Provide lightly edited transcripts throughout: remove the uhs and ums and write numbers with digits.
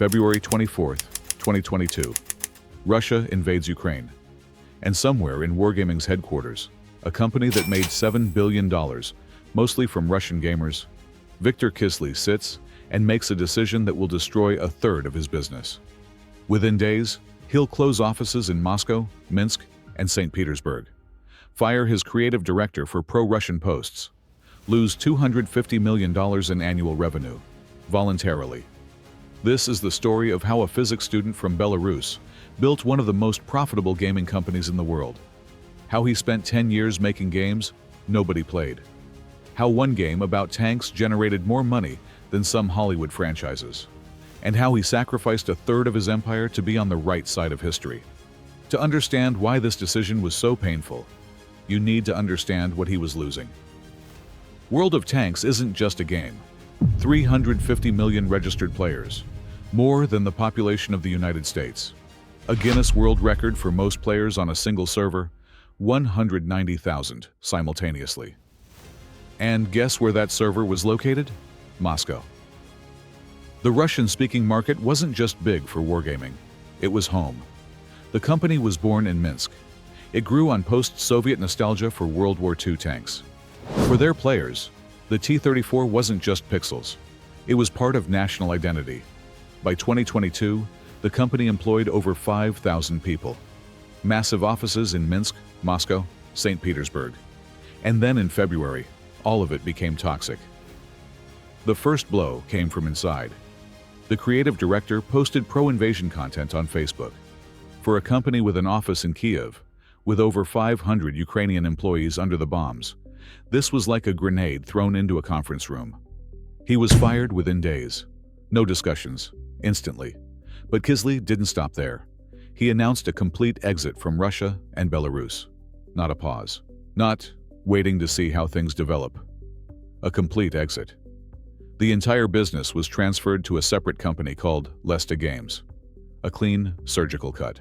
February 24th, 2022. Russia invades Ukraine. And somewhere in Wargaming's headquarters, a company that made $7 billion, mostly from Russian gamers, Viktor Kislyi sits and makes a decision that will destroy a third of his business. Within days, he'll close offices in Moscow, Minsk, and St. Petersburg, fire his creative director for pro-Russian posts, lose $250 million in annual revenue, voluntarily. This is the story of how a physics student from Belarus built one of the most profitable gaming companies in the world. How he spent 10 years making games nobody played. How one game about tanks generated more money than some Hollywood franchises. And how he sacrificed a third of his empire to be on the right side of history. To understand why this decision was so painful, you need to understand what he was losing. World of Tanks isn't just a game. 350 million registered players, more than the population of the United States. A Guinness World Record for most players on a single server, 190,000 simultaneously. And guess where that server was located? Moscow. The Russian-speaking market wasn't just big for Wargaming, it was home. The company was born in Minsk. It grew on post-Soviet nostalgia for World War II tanks. For their players, the T-34 wasn't just pixels. It was part of national identity. By 2022, the company employed over 5,000 people. Massive offices in Minsk, Moscow, St. Petersburg. And then in February, all of it became toxic. The first blow came from inside. The creative director posted pro-invasion content on Facebook. For a company with an office in Kiev, with over 500 Ukrainian employees under the bombs, this was like a grenade thrown into a conference room. He was fired within days. No discussions, instantly. But Kislyi didn't stop there. He announced a complete exit from Russia and Belarus. Not a pause. Not waiting to see how things develop. A complete exit. The entire business was transferred to a separate company called Lesta Games. A clean, surgical cut.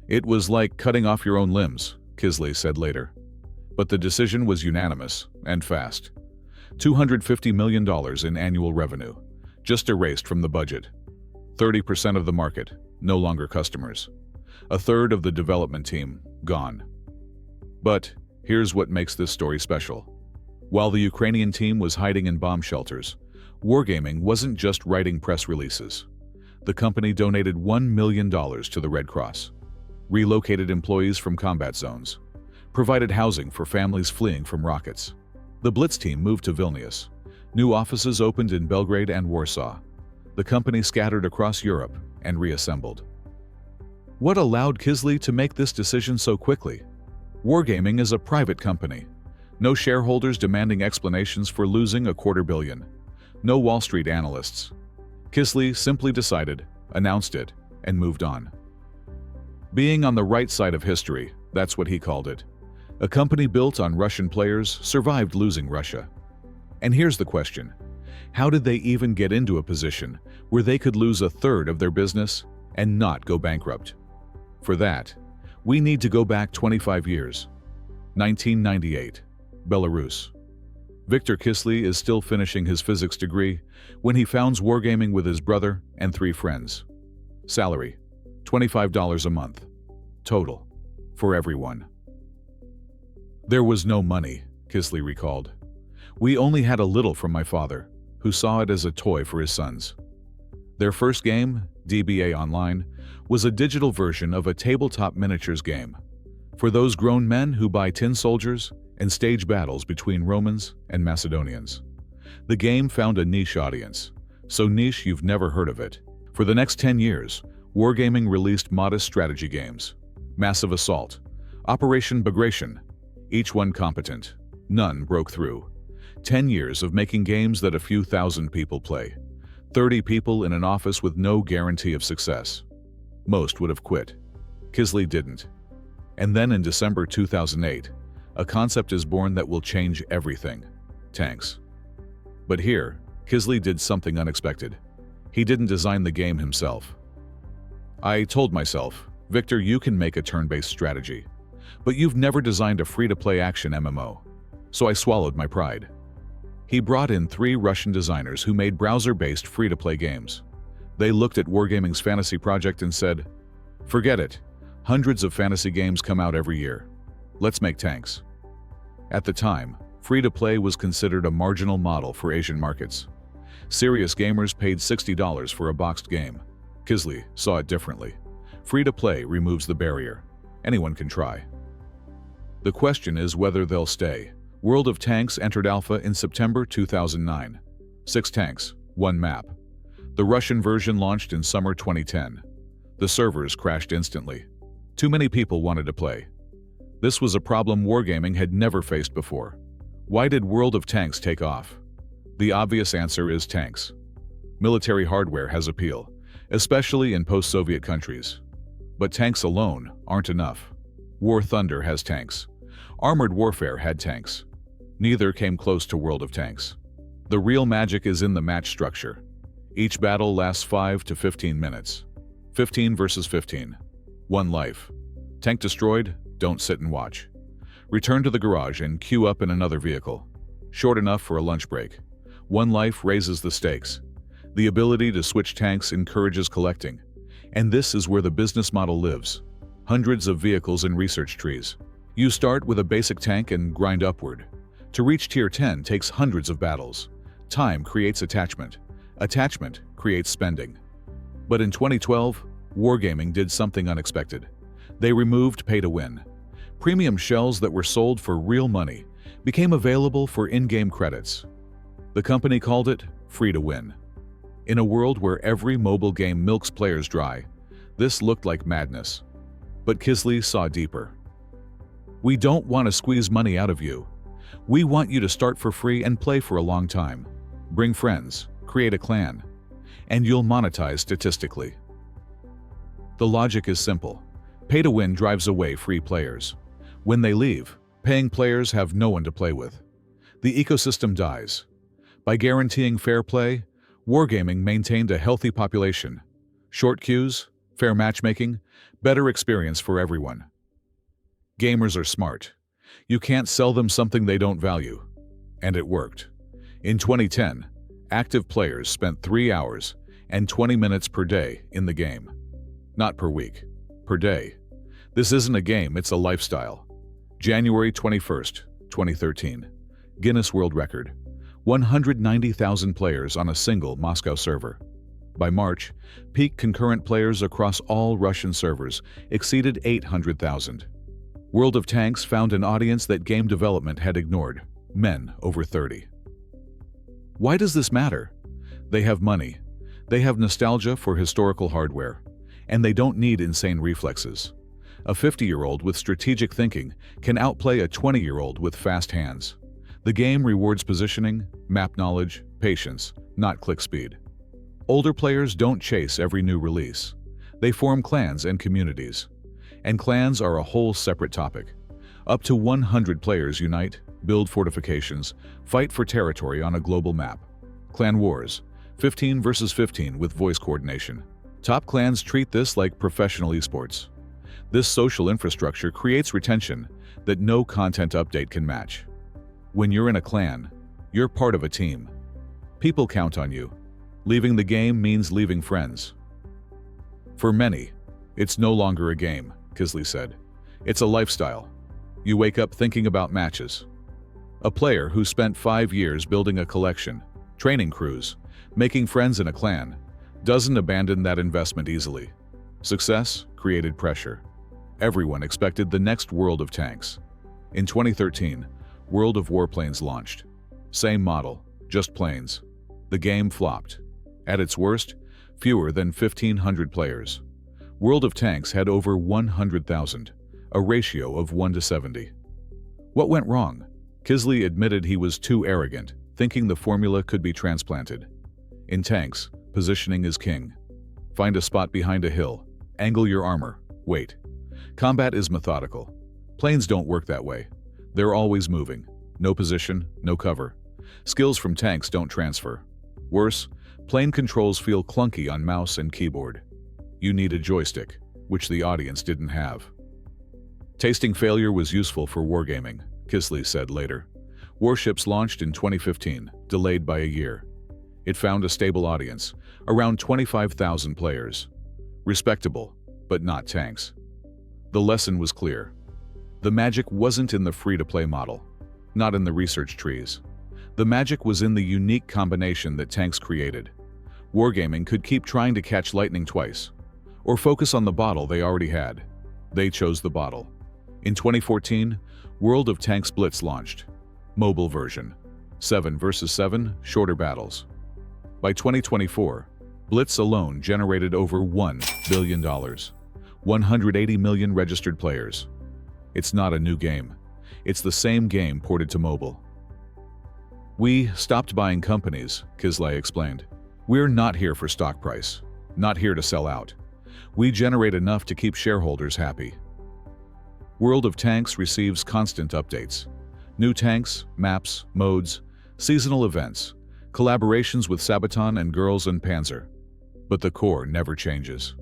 It was like cutting off your own limbs, Kislyi said later. But the decision was unanimous and fast. $250 million in annual revenue, just erased from the budget. 30% of the market, no longer customers. A third of the development team, gone. But here's what makes this story special. While the Ukrainian team was hiding in bomb shelters, Wargaming wasn't just writing press releases. The company donated $1 million to the Red Cross, relocated employees from combat zones, provided housing for families fleeing from rockets. The Blitz team moved to Vilnius. New offices opened in Belgrade and Warsaw. The company scattered across Europe and reassembled. What allowed Kislyi to make this decision so quickly? Wargaming is a private company. No shareholders demanding explanations for losing $250 million. No Wall Street analysts. Kislyi simply decided, announced it, and moved on. Being on the right side of history, that's what he called it. A company built on Russian players survived losing Russia. And here's the question. How did they even get into a position where they could lose a third of their business and not go bankrupt? For that, we need to go back 25 years. 1998, Belarus. Viktor Kislyi is still finishing his physics degree when he founds Wargaming with his brother and 3 friends. Salary, $25 a month. Total, for everyone. There was no money, Kislyi recalled. We only had a little from my father, who saw it as a toy for his sons. Their first game, DBA Online, was a digital version of a tabletop miniatures game for those grown men who buy tin soldiers and stage battles between Romans and Macedonians. The game found a niche audience, so niche you've never heard of it. For the next 10 years, Wargaming released modest strategy games, Massive Assault, Operation Bagration, each one competent. None broke through. 10 years of making games that a few thousand people play. 30 people in an office with no guarantee of success. Most would have quit. Kislyi didn't. And then in December 2008, a concept is born that will change everything. Tanks. But here, Kislyi did something unexpected. He didn't design the game himself. I told myself, Viktor, you can make a turn-based strategy, but you've never designed a free-to-play action MMO. So I swallowed my pride. He brought in 3 Russian designers who made browser-based free-to-play games. They looked at Wargaming's fantasy project and said, "Forget it. Hundreds of fantasy games come out every year. Let's make tanks." At the time, free-to-play was considered a marginal model for Asian markets. Serious gamers paid $60 for a boxed game. Kislyi saw it differently. Free-to-play removes the barrier. Anyone can try. The question is whether they'll stay. World of Tanks entered alpha in September 2009. 6 tanks, 1 map. The Russian version launched in summer 2010. The servers crashed instantly. Too many people wanted to play. This was a problem Wargaming had never faced before. Why did World of Tanks take off? The obvious answer is tanks. Military hardware has appeal, especially in post-Soviet countries. But tanks alone aren't enough. War Thunder has tanks. Armored Warfare had tanks. Neither came close to World of Tanks. The real magic is in the match structure. Each battle lasts 5 to 15 minutes. 15 versus 15. 1 life. Tank destroyed, don't sit and watch. Return to the garage and queue up in another vehicle. Short enough for a lunch break. 1 life raises the stakes. The ability to switch tanks encourages collecting. And this is where the business model lives. Hundreds of vehicles in research trees. You start with a basic tank and grind upward. To reach Tier 10 takes hundreds of battles. Time creates attachment. Attachment creates spending. But in 2012, Wargaming did something unexpected. They removed pay-to-win. Premium shells that were sold for real money became available for in-game credits. The company called it free-to-win. In a world where every mobile game milks players dry, this looked like madness. But Kislyi saw deeper. "We don't want to squeeze money out of you. We want you to start for free and play for a long time. Bring friends, create a clan, and you'll monetize statistically." The logic is simple. Pay-to-win drives away free players. When they leave, paying players have no one to play with. The ecosystem dies. By guaranteeing fair play, Wargaming maintained a healthy population. Short queues, fair matchmaking, better experience for everyone. Gamers are smart. You can't sell them something they don't value. And it worked. In 2010, active players spent 3 hours and 20 minutes per day in the game. Not per week, per day. This isn't a game, it's a lifestyle. January 21st, 2013. Guinness World Record. 190,000 players on a single Moscow server. By March, peak concurrent players across all Russian servers exceeded 800,000. World of Tanks found an audience that game development had ignored, men over 30. Why does this matter? They have money. They have nostalgia for historical hardware. And they don't need insane reflexes. A 50-year-old with strategic thinking can outplay a 20-year-old with fast hands. The game rewards positioning, map knowledge, patience, not click speed. Older players don't chase every new release. They form clans and communities. And clans are a whole separate topic. Up to 100 players unite, build fortifications, fight for territory on a global map. Clan wars, 15 versus 15 with voice coordination. Top clans treat this like professional esports. This social infrastructure creates retention that no content update can match. When you're in a clan, you're part of a team. People count on you. Leaving the game means leaving friends. For many, it's no longer a game, Kislyi said. It's a lifestyle. You wake up thinking about matches. A player who spent 5 years building a collection, training crews, making friends in a clan, doesn't abandon that investment easily. Success created pressure. Everyone expected the next World of Tanks. In 2013, World of Warplanes launched. Same model, just planes. The game flopped. At its worst, fewer than 1,500 players. World of Tanks had over 100,000, a ratio of 1 to 70. What went wrong? Kislyi admitted he was too arrogant, thinking the formula could be transplanted. In tanks, positioning is king. Find a spot behind a hill, angle your armor, wait. Combat is methodical. Planes don't work that way. They're always moving. No position, no cover. Skills from tanks don't transfer. Worse, plane controls feel clunky on mouse and keyboard. You need a joystick, which the audience didn't have. Tasting failure was useful for wargaming, Kislyi said later. Warships launched in 2015, delayed by a year. It found a stable audience, around 25,000 players. Respectable, but not tanks. The lesson was clear. The magic wasn't in the free-to-play model, not in the research trees. The magic was in the unique combination that tanks created. Wargaming could keep trying to catch lightning twice, or focus on the bottle they already had. They chose the bottle. In 2014, World of Tanks Blitz launched. Mobile version. 7 versus 7, shorter battles. By 2024, Blitz alone generated over $1 billion. 180 million registered players. It's not a new game. It's the same game ported to mobile. We stopped buying companies, Kislyi explained. We're not here for stock price, not here to sell out. We generate enough to keep shareholders happy. World of Tanks receives constant updates. New tanks, maps, modes, seasonal events, collaborations with Sabaton and Girls and Panzer. But the core never changes.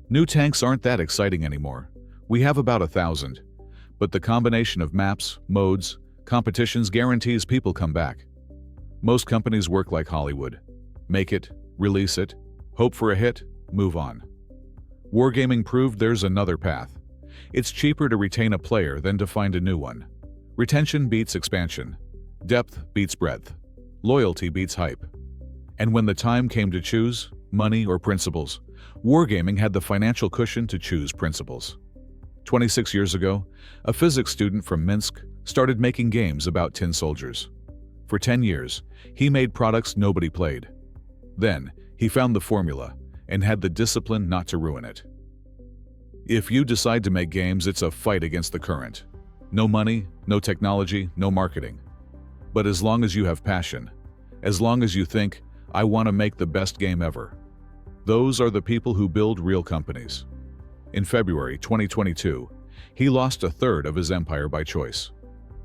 New tanks aren't that exciting anymore. We have about 1,000. But the combination of maps, modes, competitions guarantees people come back. Most companies work like Hollywood. Make it, release it, hope for a hit, move on. Wargaming proved there's another path. It's cheaper to retain a player than to find a new one. Retention beats expansion. Depth beats breadth. Loyalty beats hype. And when the time came to choose, money or principles, Wargaming had the financial cushion to choose principles. 26 years ago, a physics student from Minsk started making games about tin soldiers. For 10 years, he made products nobody played. Then, he found the formula and had the discipline not to ruin it. If you decide to make games, it's a fight against the current. No money, no technology, no marketing. But as long as you have passion, as long as you think, I want to make the best game ever, those are the people who build real companies. In February 2022, he lost a third of his empire by choice.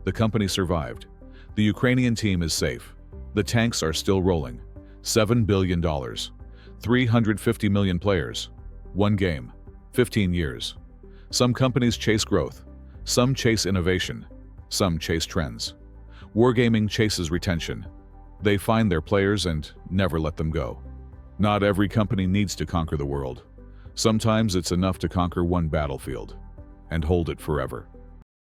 The company survived. The Ukrainian team is safe. The tanks are still rolling. $7 billion. 350 million players. One game. 15 years. Some companies chase growth. Some chase innovation. Some chase trends. Wargaming chases retention. They find their players and never let them go. Not every company needs to conquer the world. Sometimes it's enough to conquer one battlefield and hold it forever.